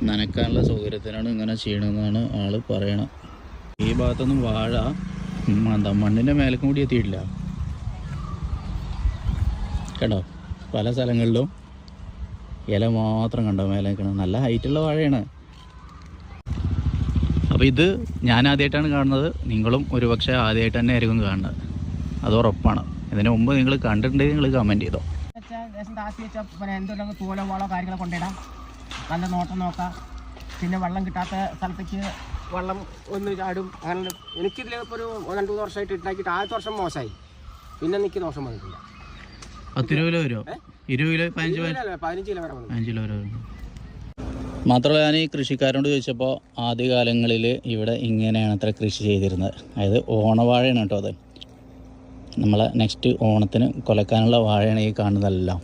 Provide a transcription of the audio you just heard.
നനക്കാനുള്ള സൗകര്യത്തിനാണ് ഇങ്ങനെ ചെയ്യണമെന്നാണ് ആൾ പറയണത്. ഈ ഭാഗത്തൊന്നും വാഴ എന്താ മണ്ണിൻ്റെ മേലേക്കും കൂടി എത്തിയിട്ടില്ല കേട്ടോ. പല സ്ഥലങ്ങളിലും ഇല മാത്രം കണ്ടോ മേലെ നിൽക്കണം. നല്ല ഹൈറ്റുള്ള വാഴയാണ്. അപ്പോൾ ഇത് ഞാൻ ആദ്യമായിട്ടാണ് കാണുന്നത്. നിങ്ങളും ഒരുപക്ഷെ ആദ്യമായിട്ട് തന്നെ ആയിരിക്കും കാണുന്നത്, അത് ഉറപ്പാണ്. ഇതിന് മുമ്പ് നിങ്ങൾ കണ്ടിട്ടുണ്ടെങ്കിൽ നിങ്ങൾ കമൻറ്റ് ചെയ്തോ. എന്തെങ്കിലും തൂലോ വളോ കാര്യങ്ങളോ കൊണ്ടിടാം, നല്ല നോട്ടം നോക്കാം. പിന്നെ വെള്ളം കിട്ടാത്ത സ്ഥലത്തേക്ക് വെള്ളം ഒന്ന് ചാടും. അങ്ങനെ എനിക്കിതിൽ ഇപ്പോൾ ഒരു 2-3 വർഷമായിട്ട് ഉണ്ടാക്കിയിട്ട് ആദ്യത്തെ വർഷം മോശമായി, പിന്നെ എനിക്ക് ദോഷം വന്നിട്ടില്ല. 10 കിലോ വരുമോ? 20 കിലോ 15 കിലോ വരെ 5 കിലോ വരെ. മാത്രമല്ല ഞാൻ ഈ കൃഷിക്കാരോട് ചോദിച്ചപ്പോൾ ആദ്യകാലങ്ങളിൽ ഇവിടെ ഇങ്ങനെയാണ് അത്ര കൃഷി ചെയ്തിരുന്നത്. അതായത് ഓണവാഴയാണ് കേട്ടോ. അത് നമ്മളെ നെക്സ്റ്റ് ഓണത്തിന് കൊലക്കാനുള്ള വാഴയാണ് ഈ കാണുന്നതെല്ലാം.